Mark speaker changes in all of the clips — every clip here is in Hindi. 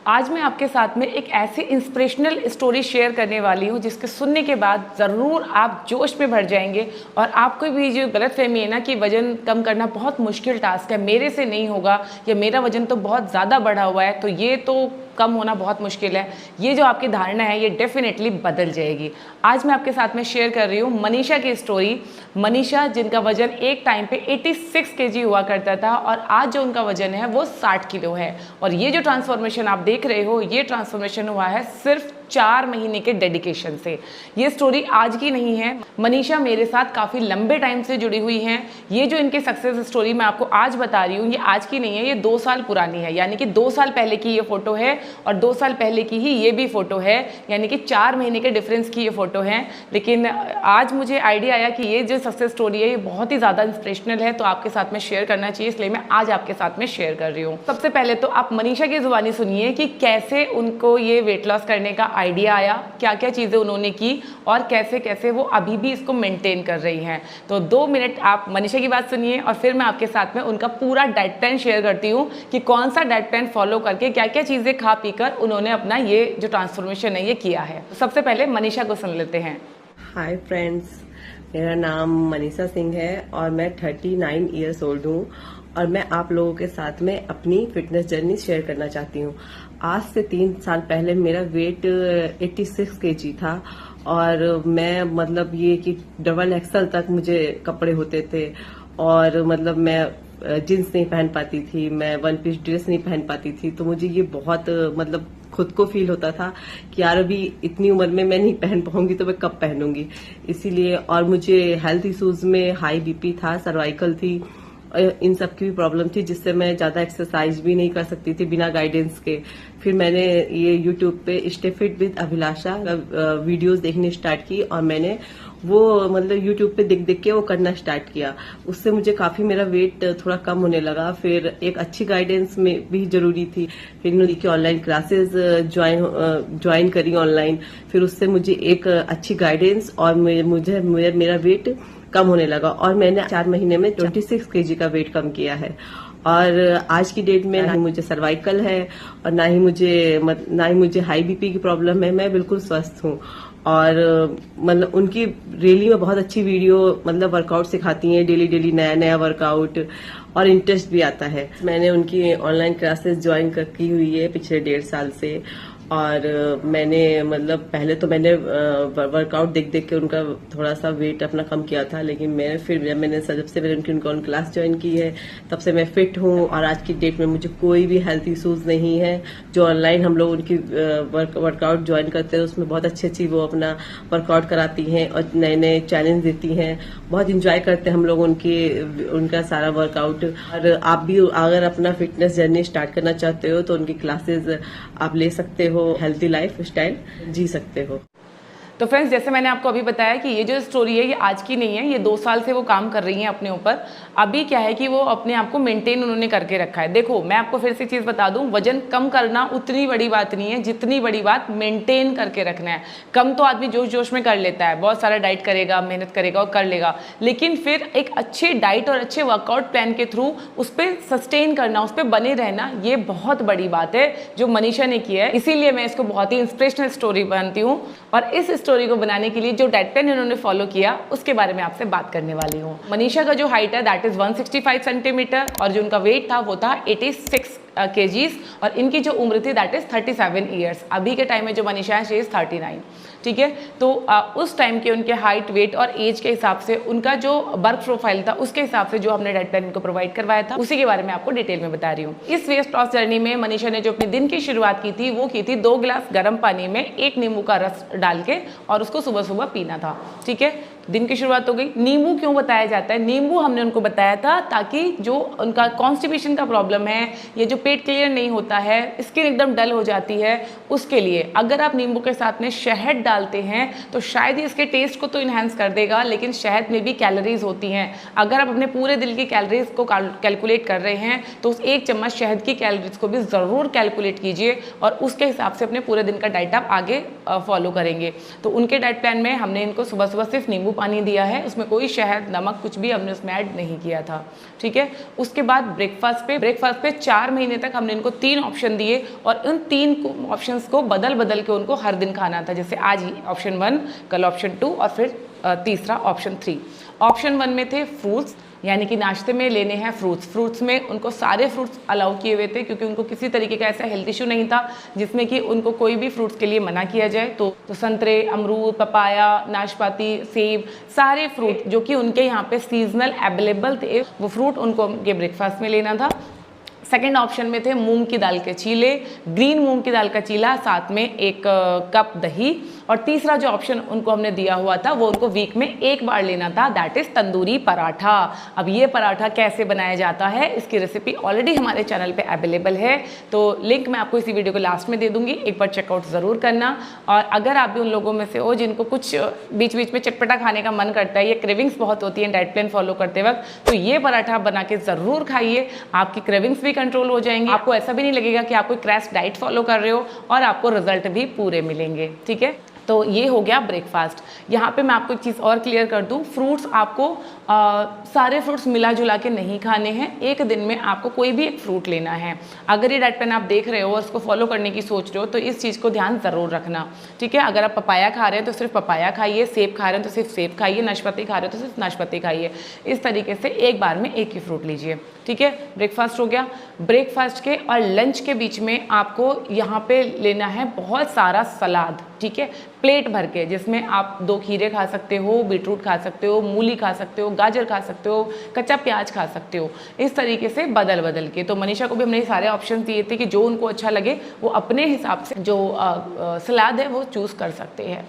Speaker 1: आज मैं आपके साथ में एक ऐसी इंस्पिरेशनल स्टोरी शेयर करने वाली हूँ जिसके सुनने के बाद ज़रूर आप जोश में भर जाएंगे और आपको भी जो गलतफहमी है ना कि वज़न कम करना बहुत मुश्किल टास्क है, मेरे से नहीं होगा या मेरा वज़न तो बहुत ज़्यादा बढ़ा हुआ है तो ये तो कम होना बहुत मुश्किल है, ये जो आपकी धारणा है ये डेफिनेटली बदल जाएगी। आज मैं आपके साथ में शेयर कर रही हूँ मनीषा की स्टोरी। मनीषा जिनका वजन एक टाइम पे 86 केजी हुआ करता था और आज जो उनका वजन है वो 60 किलो है। और ये जो ट्रांसफॉर्मेशन आप देख रहे हो ये ट्रांसफॉर्मेशन हुआ है सिर्फ 4 महीने के डेडिकेशन से। ये स्टोरी आज की नहीं है, मनीषा मेरे साथ काफ़ी लंबे टाइम से जुड़ी हुई हैं। ये जो इनकी सक्सेस स्टोरी मैं आपको आज बता रही हूँ ये आज की नहीं है, ये 2 साल पुरानी है, यानी कि 2 साल पहले की ये फोटो है और 2 साल पहले की ही ये भी फोटो है, यानी कि 4 महीने के डिफरेंस की ये फोटो है। लेकिन आज मुझे आइडिया आया कि ये जो सक्सेस स्टोरी है ये बहुत ही ज़्यादा इंस्पिरेशनल है तो आपके साथ में शेयर करना चाहिए, इसलिए मैं आज आपके साथ में शेयर कर रही हूँ। सबसे पहले तो आप मनीषा की ज़ुबानी सुनिए कि कैसे उनको ये वेट लॉस करने का आइडिया आया, क्या क्या चीज़ें उन्होंने की और कैसे कैसे वो अभी भी इसको मेंटेन कर रही हैं। तो 2 मिनट आप मनीषा की बात सुनिए और फिर मैं आपके साथ में उनका पूरा डाइट प्लान शेयर करती हूँ कि कौन सा डाइट प्लान फॉलो करके क्या क्या चीज़ें खा पी कर उन्होंने अपना ये जो ट्रांसफॉर्मेशन है ये किया है। सबसे पहले मनीषा को सुन लेते हैं।
Speaker 2: हाय फ्रेंड्स, मेरा नाम मनीषा सिंह है और मैं 39 इयर्स ओल्ड हूँ और मैं आप लोगों के साथ में अपनी फिटनेस जर्नी शेयर करना चाहती हूँ। आज से 3 साल पहले मेरा वेट 86 केजी था और मैं मतलब ये कि डबल एक्सल तक मुझे कपड़े होते थे और मतलब मैं जीन्स नहीं पहन पाती थी, मैं वन पीस ड्रेस नहीं पहन पाती थी। तो मुझे ये बहुत मतलब खुद को फील होता था कि यार अभी इतनी उम्र में मैं नहीं पहन पाऊंगी तो मैं कब पहनूंगी। इसीलिए और मुझे हेल्थ इश्यूज में हाई बीपी था, सर्वाइकल थी, इन सब की भी प्रॉब्लम थी जिससे मैं ज्यादा एक्सरसाइज भी नहीं कर सकती थी बिना गाइडेंस के। फिर मैंने ये यूट्यूब पे stay fit with Abhilasha videos देखने स्टार्ट की और मैंने वो मतलब यूट्यूब पे देख देख के वो करना स्टार्ट किया। उससे मुझे काफी मेरा वेट थोड़ा कम होने लगा। फिर एक अच्छी गाइडेंस में भी जरूरी थी। फिर उनकी ऑनलाइन क्लासेस ज्वाइन करी ऑनलाइन। फिर उससे मुझे एक अच्छी गाइडेंस और मुझे मेरा वेट कम होने लगा और मैंने 4 महीने में 26 केजी का वेट कम किया है। और आज की डेट में ना ही मुझे सर्वाइकल है और ना ही मुझे हाई बीपी की प्रॉब्लम है। मैं बिल्कुल स्वस्थ हूँ और मतलब उनकी रियली में बहुत अच्छी वीडियो मतलब वर्कआउट सिखाती हैं, डेली डेली नया नया वर्कआउट और इंटरेस्ट भी आता है। मैंने उनकी ऑनलाइन क्लासेस ज्वाइन की हुई है पिछले 1.5 साल से और मैंने मतलब पहले तो मैंने वर्कआउट देख देख के उनका थोड़ा सा वेट अपना कम किया था, लेकिन मैंने जब से मैंने उनकी क्लास ज्वाइन की है तब से मैं फिट हूँ और आज की डेट में मुझे कोई भी हेल्थ इश्यूज नहीं है। जो ऑनलाइन हम लोग उनकी वर्कआउट ज्वाइन करते हैं उसमें बहुत अच्छी वो अपना वर्कआउट कराती हैं और नए नए चैलेंज देती हैं। बहुत इंजॉय करते हैं हम लोग उनका सारा वर्कआउट। और आप भी अगर अपना फिटनेस जर्नी स्टार्ट करना चाहते हो तो उनकी क्लासेस आप ले सकते हो, हेल्थी लाइफ स्टाइल जी सकते हो।
Speaker 1: तो फ्रेंड्स, जैसे मैंने आपको अभी बताया कि ये जो स्टोरी है ये आज की नहीं है, ये 2 साल से वो काम कर रही हैं अपने ऊपर। अभी क्या है कि वो अपने आप को मेंटेन उन्होंने करके रखा है। देखो मैं आपको फिर से चीज़ बता दूं, वजन कम करना उतनी बड़ी बात नहीं है जितनी बड़ी बात मेंटेन करके रखना है। कम तो आदमी जोश जोश में कर लेता है, बहुत सारा डाइट करेगा, मेहनत करेगा और कर लेगा, लेकिन फिर एक अच्छे डाइट और अच्छे वर्कआउट प्लान के थ्रू उस पर सस्टेन करना, उस पर बने रहना, ये बहुत बड़ी बात है जो मनीषा ने की है। इसीलिए मैं इसको बहुत ही इंस्पिरेशनल स्टोरी मानती हूँ और इस स्टोरी को बनाने के लिए जो डाइट प्लान इन्होंने फॉलो किया उसके बारे में आपसे बात करने वाली हूँ। मनीषा का जो हाइट है दैट इज 165 सेंटीमीटर और जो उनका वेट था वो था 86 केजीज और इनकी जो उम्र थी दैट इज 37 ईयर्स। अभी के टाइम में जो मनीषा है शी इज 39। ठीक है, तो उस टाइम के उनके हाइट, वेट और एज के हिसाब से उनका जो वर्क प्रोफाइल था उसके हिसाब से जो हमने डाइट प्लान इनको प्रोवाइड करवाया था उसी के बारे में आपको डिटेल में बता रही हूँ। इस वेट लॉस जर्नी में मनीषा ने जो अपने दिन की शुरुआत की थी वो की थी 2 गिलास गर्म पानी में 1 नींबू का रस डाल के और उसको सुबह सुबह पीना था। ठीक है, दिन की शुरुआत हो गई। नींबू क्यों बताया जाता है? नींबू हमने उनको बताया था ताकि जो उनका कॉन्स्टिपेशन का प्रॉब्लम है, ये जो पेट क्लियर नहीं होता है, स्किन एकदम डल हो जाती है, उसके लिए अगर आप नींबू के साथ में शहद डालते हैं तो शायद ही इसके टेस्ट को तो इन्हांस कर देगा, लेकिन शहद में भी कैलोरीज होती हैं। अगर आप अपने पूरे दिन की कैलोरीज को कैलकुलेट कर रहे हैं तो उस 1 चम्मच शहद की कैलोरीज को भी ज़रूर कैलकुलेट कीजिए और उसके हिसाब से अपने पूरे दिन का डाइट आप आगे फॉलो करेंगे। तो उनके डाइट प्लान में हमने इनको सुबह सुबह सिर्फ नींबू पानी दिया है, उसमें कोई शहद नमक कुछ भी हमने उसमें ऐड नहीं किया था। ठीक है, उसके बाद ब्रेकफास्ट पे 4 महीने तक हमने इनको 3 ऑप्शन दिए और उन 3 ऑप्शंस को बदल बदल के उनको हर दिन खाना था। जैसे आज ही ऑप्शन 1, कल ऑप्शन 2 और फिर तीसरा ऑप्शन 3। ऑप्शन 1 में थे फ्रूट्स, यानी कि नाश्ते में लेने हैं फ्रूट्स में उनको सारे फ्रूट्स अलाउ किए हुए थे, क्योंकि उनको किसी तरीके का ऐसा हेल्थ इशू नहीं था जिसमें कि उनको कोई भी फ्रूट्स के लिए मना किया जाए। तो संतरे, अमरूद, पपाया, नाशपाती, सेब, सारे फ्रूट जो कि उनके यहाँ पे सीजनल अवेलेबल थे, वो फ्रूट उनको उनके ब्रेकफास्ट में लेना था। सेकेंड ऑप्शन में थे मूंग की दाल के चीले, ग्रीन मूंग की दाल का चीला, साथ में 1 कप दही। और तीसरा जो ऑप्शन उनको हमने दिया हुआ था वो उनको वीक में 1 बार लेना था, दैट इज तंदूरी पराठा। अब ये पराठा कैसे बनाया जाता है इसकी रेसिपी ऑलरेडी हमारे चैनल पे अवेलेबल है, तो लिंक मैं आपको इसी वीडियो को लास्ट में दे दूंगी, एक बार चेकआउट ज़रूर करना। और अगर आप भी उन लोगों में से हो जिनको कुछ बीच बीच में चटपटा खाने का मन करता है, ये क्रेविंग्स बहुत होती है डाइट प्लान फॉलो करते वक्त, तो ये पराठा बना के ज़रूर खाइए, आपकी क्रेविंग्स भी कंट्रोल हो जाएंगे। आपको ऐसा भी नहीं लगेगा कि आप कोई क्रैश डाइट फॉलो कर रहे हो, और आपको रिजल्ट भी पूरे मिलेंगे। ठीक है, तो ये हो गया ब्रेकफास्ट। यहाँ पे मैं आपको एक चीज़ और क्लियर कर दूँ, फ्रूट्स आपको सारे फ्रूट्स मिला जुला के नहीं खाने हैं, एक दिन में आपको कोई भी एक फ्रूट लेना है। अगर ये डाइट प्लान आप देख रहे हो और उसको फॉलो करने की सोच रहे हो तो इस चीज़ को ध्यान ज़रूर रखना। ठीक है, अगर आप पपाया खा रहे हैं तो सिर्फ पपाया खाइए, सेब खा रहे हैं तो सिर्फ सेब खाइए, नाशपाती खा रहे हो तो सिर्फ नाशपाती खाइए। इस तरीके से एक बार में एक ही फ्रूट लीजिए। ठीक है, ब्रेकफास्ट हो गया। ब्रेकफास्ट के और लंच के बीच में आपको यहाँ पे लेना है बहुत सारा सलाद। ठीक है, प्लेट भर के, जिसमें आप 2 खीरे खा सकते हो, बीटरूट खा सकते हो, मूली खा सकते हो, गाजर खा सकते हो, कच्चा प्याज खा सकते हो, इस तरीके से बदल बदल के। तो मनीषा को भी हमने सारे ऑप्शन दिए थे कि जो उनको अच्छा लगे वो अपने हिसाब से जो सलाद है वो चूज़ कर सकते हैं।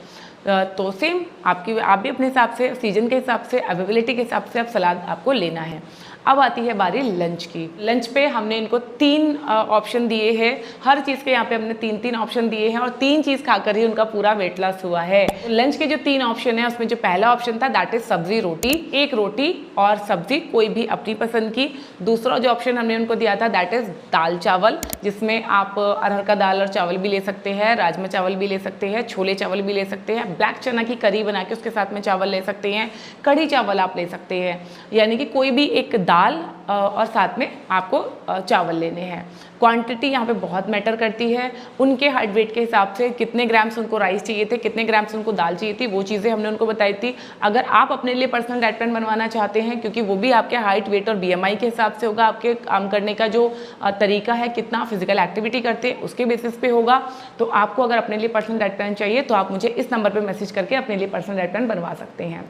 Speaker 1: तो सेम आप भी अपने हिसाब से, सीजन के हिसाब से, अवेलेबिलिटी के हिसाब से आप सलाद आपको लेना है। अब आती है बारी लंच की। लंच पे हमने इनको 3 ऑप्शन दिए हैं, हर चीज़ के यहाँ पे हमने 3-3 ऑप्शन दिए हैं और 3 चीज़ खाकर ही उनका पूरा वेट लॉस हुआ है। लंच के जो 3 ऑप्शन है उसमें जो पहला ऑप्शन था दैट इज सब्जी रोटी, 1 रोटी और सब्जी कोई भी अपनी पसंद की। दूसरा जो ऑप्शन हमने उनको दिया था दैट इज दाल चावल, जिसमें आप अरहर का दाल और चावल भी ले सकते हैं, राजमा चावल भी ले सकते हैं, छोले चावल भी ले सकते हैं, ब्लैक चना की करी बना के उसके साथ में चावल ले सकते हैं, कढ़ी चावल आप ले सकते हैं। यानी कि कोई भी एक दाल और साथ में आपको चावल लेने हैं। क्वांटिटी यहाँ पे बहुत मैटर करती है, उनके हार्ट वेट के हिसाब से कितने ग्राम्स उनको राइस चाहिए थे, कितने ग्राम्स उनको दाल चाहिए थी, वो चीज़ें हमने उनको बताई थी। अगर आप अपने लिए पर्सनल डाइट प्लान बनवाना चाहते हैं, क्योंकि वो भी आपके हाइट, वेट और BMI के हिसाब से होगा, आपके काम करने का जो तरीका है, कितना फिजिकल एक्टिविटी करते हैं उसके बेसिस पे होगा। तो आपको अगर अपने लिए पर्सनल डाइट प्लान चाहिए तो आप मुझे इस नंबर पर मैसेज करके अपने लिए पर्सनल डाइट प्लान बनवा सकते हैं।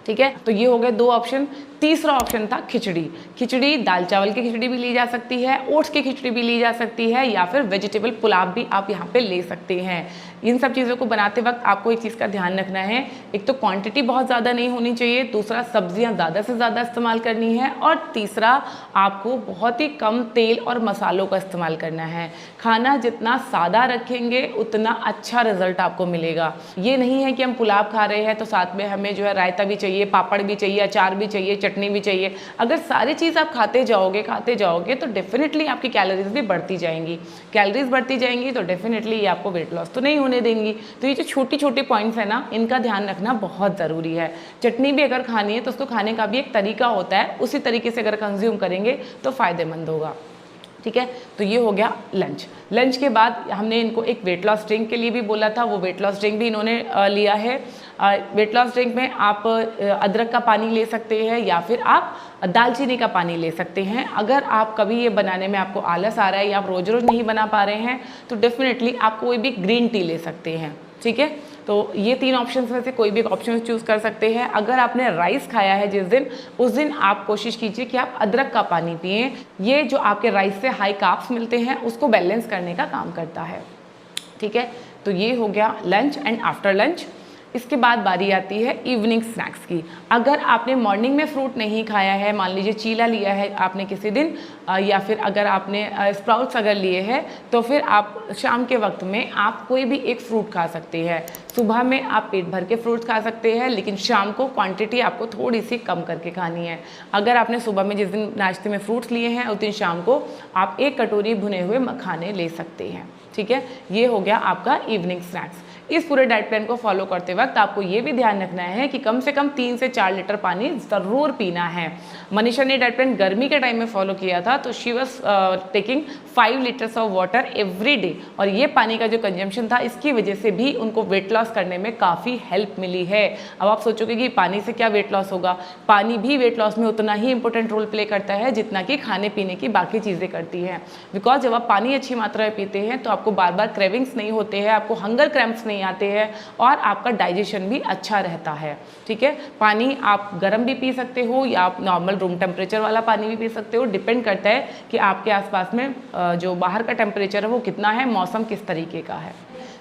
Speaker 1: ठीक है, तो ये हो गए 2 ऑप्शन। तीसरा ऑप्शन था खिचड़ी, दाल चावल की खिचड़ी भी ली जा सकती है, ओट्स की खिचड़ी भी ली जा सकती है, या फिर वेजिटेबल पुलाव भी आप यहाँ पे ले सकते हैं। इन सब चीज़ों को बनाते वक्त आपको एक चीज़ का ध्यान रखना है, एक तो क्वांटिटी बहुत ज़्यादा नहीं होनी चाहिए, दूसरा सब्जियाँ ज़्यादा से ज़्यादा इस्तेमाल करनी है, और तीसरा आपको बहुत ही कम तेल और मसालों का इस्तेमाल करना है। खाना जितना सादा रखेंगे उतना अच्छा रिजल्ट आपको मिलेगा। ये नहीं है कि हम पुलाव खा रहे हैं तो साथ में हमें जो है रायता भी चाहिए, पापड़ भी चाहिए, अचार भी चाहिए, चटनी भी चाहिए। अगर सारी चीज़ आप खाते जाओगे तो डेफिनेटली आपकी कैलोरीज भी बढ़ती जाएंगी। कैलोरीज बढ़ती जाएंगी तो डेफिनेटली ये आपको वेट लॉस तो नहीं होने देंगी। तो ये जो छोटी छोटी पॉइंट्स है ना, इनका ध्यान रखना बहुत ज़रूरी है। चटनी भी अगर खानी है तो उसको खाने का भी एक तरीका होता है, उसी तरीके से अगर कंज्यूम करेंगे तो फ़ायदेमंद होगा। ठीक है, तो ये हो गया लंच के बाद हमने इनको एक वेट लॉस ड्रिंक के लिए भी बोला था, वो वेट लॉस ड्रिंक भी इन्होंने लिया है। वेट लॉस ड्रिंक में आप अदरक का पानी ले सकते हैं या फिर आप दालचीनी का पानी ले सकते हैं। अगर आप कभी ये बनाने में आपको आलस आ रहा है या आप रोज़ रोज़ नहीं बना पा रहे हैं तो डेफिनेटली आप कोई भी ग्रीन टी ले सकते हैं। ठीक है, तो ये 3 ऑप्शन में से कोई भी एक ऑप्शन चूज़ कर सकते हैं। अगर आपने राइस खाया है जिस दिन, उस दिन आप कोशिश कीजिए कि आप अदरक का पानी पिएं। ये जो आपके राइस से हाई कार्ब्स मिलते हैं उसको बैलेंस करने का काम करता है। ठीक है, तो ये हो गया लंच एंड आफ्टर लंच। इसके बाद बारी आती है इवनिंग स्नैक्स की। अगर आपने मॉर्निंग में फ्रूट नहीं खाया है, मान लीजिए चीला लिया है आपने किसी दिन, या फिर अगर आपने स्प्राउट्स अगर लिए हैं, तो फिर आप शाम के वक्त में आप कोई भी एक फ्रूट खा सकते हैं। सुबह में आप पेट भर के फ्रूट्स खा सकते हैं, लेकिन शाम को क्वांटिटी आपको थोड़ी सी कम करके खानी है। अगर आपने सुबह में जिस दिन नाश्ते में फ्रूट्स लिए हैं उस दिन शाम को आप 1 कटोरी भुने हुए मखाने ले सकते हैं। ठीक है, ये हो गया आपका इवनिंग स्नैक्स। इस पूरे डाइट प्लान को फॉलो करते वक्त आपको ये भी ध्यान रखना है कि कम से कम 3 से 4 लीटर पानी ज़रूर पीना है। मनीषा ने डाइट प्लान गर्मी के टाइम में फॉलो किया था, तो she was taking 5 litres of water every day, और ये पानी का जो कंजम्पशन था इसकी वजह से भी उनको वेट लॉस करने में काफ़ी हेल्प मिली है। अब आप सोचोगे कि पानी से क्या वेट लॉस होगा, पानी भी वेट लॉस में उतना ही इंपॉर्टेंट रोल प्ले करता है जितना कि खाने पीने की बाकी चीज़ें करती हैं। बिकॉज जब आप पानी अच्छी मात्रा में पीते हैं तो आपको बार बार क्रेविंग्स नहीं होते हैं, आपको हंगर क्रैम्प्स नहीं आते हैं, और आपका डाइजेशन भी अच्छा रहता है। ठीक है, पानी आप गर्म भी पी सकते हो या आप नॉर्मल रूम टेम्परेचर वाला पानी भी पी सकते हो, डिपेंड करता है कि आपके आसपास में जो बाहर का टेम्परेचर है वो कितना है, मौसम किस तरीके का है।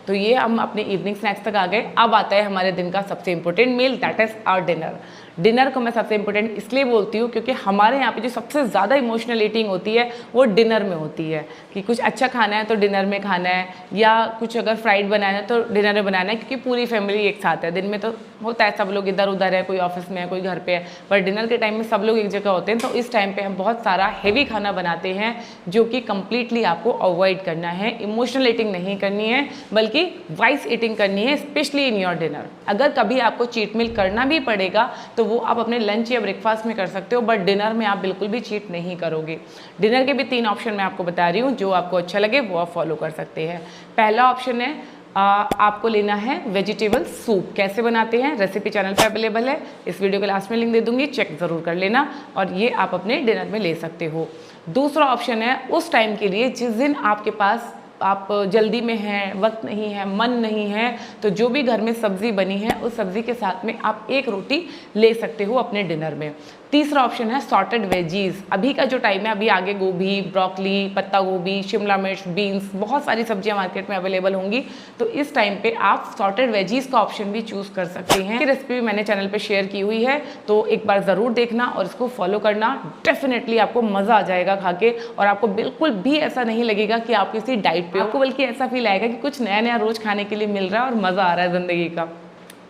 Speaker 1: तो ये हम अपने इवनिंग स्नैक्स तक आ गए। अब आता है हमारे दिन का सबसे important meal, that is our dinner. Dinner को मैं सबसे इंपॉर्टेंट इसलिए बोलती हूँ क्योंकि हमारे यहाँ पे जो सबसे ज़्यादा इमोशनल ईटिंग होती है वो डिनर में होती है, कि कुछ अच्छा खाना है तो डिनर में खाना है, या कुछ अगर फ्राइड बनाना है तो डिनर में बनाना है, क्योंकि पूरी फैमिली एक साथ है। दिन में तो होता है सब लोग इधर उधर है, कोई ऑफिस में है, कोई घर पे है, पर डिनर के टाइम में सब लोग एक जगह होते हैं। तो इस टाइम पे हम बहुत सारा हेवी खाना बनाते हैं जो कि कंप्लीटली आपको अवॉइड करना है। इमोशनल ईटिंग नहीं करनी है बल्कि वाइस ईटिंग करनी है, स्पेशली इन योर डिनर। अगर कभी आपको चीट मील करना भी पड़ेगा तो वो आप अपने लंच या ब्रेकफास्ट में कर सकते हो, बट डिनर में आप बिल्कुल भी चीट नहीं करोगे। डिनर के भी 3 ऑप्शन मैं आपको बता रही हूँ, जो आपको अच्छा लगे वो आप फॉलो कर सकते हैं। पहला ऑप्शन है आपको लेना है वेजिटेबल सूप। कैसे बनाते हैं रेसिपी चैनल पे अवेलेबल है, इस वीडियो के लास्ट में लिंक दे दूंगी, चेक ज़रूर कर लेना, और ये आप अपने डिनर में ले सकते हो। दूसरा ऑप्शन है उस टाइम के लिए जिस दिन आपके पास आप जल्दी में हैं, वक्त नहीं है, मन नहीं है, तो जो भी घर में सब्ज़ी बनी है उस सब्ज़ी के साथ में आप एक रोटी ले सकते हो अपने डिनर में। तीसरा ऑप्शन है सॉर्टेड वेजीज। अभी का जो टाइम है, अभी आगे गोभी, ब्रोकली, पत्ता गोभी, शिमला मिर्च, बीन्स, बहुत सारी सब्जियां मार्केट में अवेलेबल होंगी, तो इस टाइम पे आप सॉर्टेड वेजीज का ऑप्शन भी चूज़ कर सकते हैं। ये रेसिपी भी मैंने चैनल पे शेयर की हुई है, तो एक बार ज़रूर देखना और इसको फॉलो करना। डेफिनेटली आपको मज़ा आ जाएगा खा के, और आपको बिल्कुल भी ऐसा नहीं लगेगा कि आप किसी डाइट पे हो, आपको बल्कि ऐसा फील आएगा कि कुछ नया नया रोज़ खाने के लिए मिल रहा है और मज़ा आ रहा है ज़िंदगी का।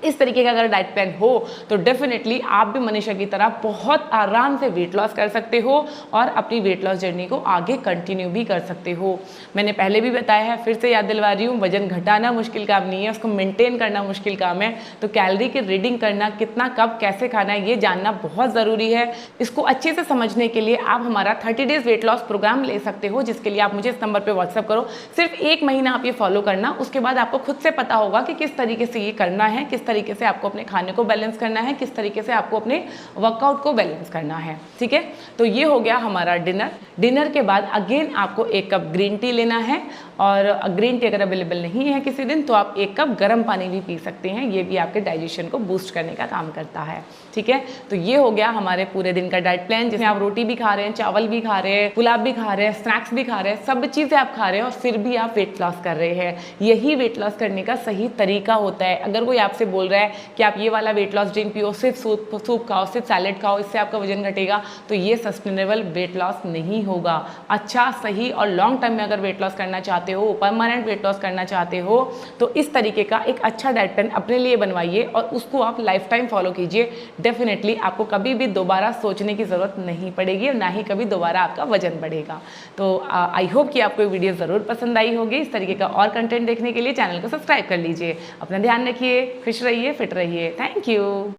Speaker 1: इस तरीके का अगर डाइट प्लान हो तो डेफिनेटली आप भी मनीषा की तरह बहुत आराम से वेट लॉस कर सकते हो और अपनी वेट लॉस जर्नी को आगे कंटिन्यू भी कर सकते हो। मैंने पहले भी बताया है, फिर से याद दिलवा रही हूँ, वजन घटाना मुश्किल काम नहीं है, उसको मेंटेन करना मुश्किल काम है। तो कैलोरी की रीडिंग करना, कितना कब कैसे खाना है, ये जानना बहुत ज़रूरी है। इसको अच्छे से समझने के लिए आप हमारा 30 डेज वेट लॉस प्रोग्राम ले सकते हो, जिसके लिए आप मुझे इस नंबर पर व्हाट्सअप करो। सिर्फ 1 महीना आप ये फॉलो करना, उसके बाद आपको खुद से पता होगा कि किस तरीके से ये करना है, किस तरीके से आपको अपने खाने को बैलेंस करना है, किस तरीके से आपको अपने वर्कआउट को बैलेंस करना है। ठीक है, तो ये हो गया हमारा डिनर। डिनर के बाद अगेन आपको 1 कप ग्रीन टी लेना है, और ग्रीन टी अगर अवेलेबल नहीं है किसी दिन तो आप 1 कप गर्म पानी भी पी सकते हैं, ये भी आपके डाइजेशन को बूस्ट करने का काम करता है। ठीक है, तो ये हो गया हमारे पूरे दिन का डाइट प्लान, जिसमें आप रोटी भी खा रहे हैं, चावल भी खा रहे हैं, पुलाव भी खा रहे हैं, स्नैक्स भी खा रहे हैं, सब चीज़ें आप खा रहे हैं और फिर भी आप वेट लॉस कर रहे हैं। यही वेट लॉस करने का सही तरीका होता है। अगर कोई आपसे बोल रहा है कि आप ये वाला वेट लॉस ड्रिंक पियो, सिर्फ सूप खाओ, सिर्फ सैलेड खाओ, इससे आपका वजन घटेगा, तो ये सस्टेनेबल वेट लॉस नहीं होगा। अच्छा, सही और लॉन्ग टर्म में अगर वेट लॉस करना चाहते हो, परमानेंट वेट लॉस करना चाहते हो, तो इस तरीके का एक अच्छा डाइट प्लान अपने लिए बनवाइए और उसको आप लाइफ टाइम फॉलो कीजिए। डेफिनेटली आपको कभी भी दोबारा सोचने की ज़रूरत नहीं पड़ेगी और ना ही कभी दोबारा आपका वजन बढ़ेगा। तो आई होप कि आपको वीडियो ज़रूर पसंद आई होगी। इस तरीके का और कंटेंट देखने के लिए चैनल को सब्सक्राइब कर लीजिए। अपना ध्यान रखिए, खुश रहिए, फिट रहिए। Thank you.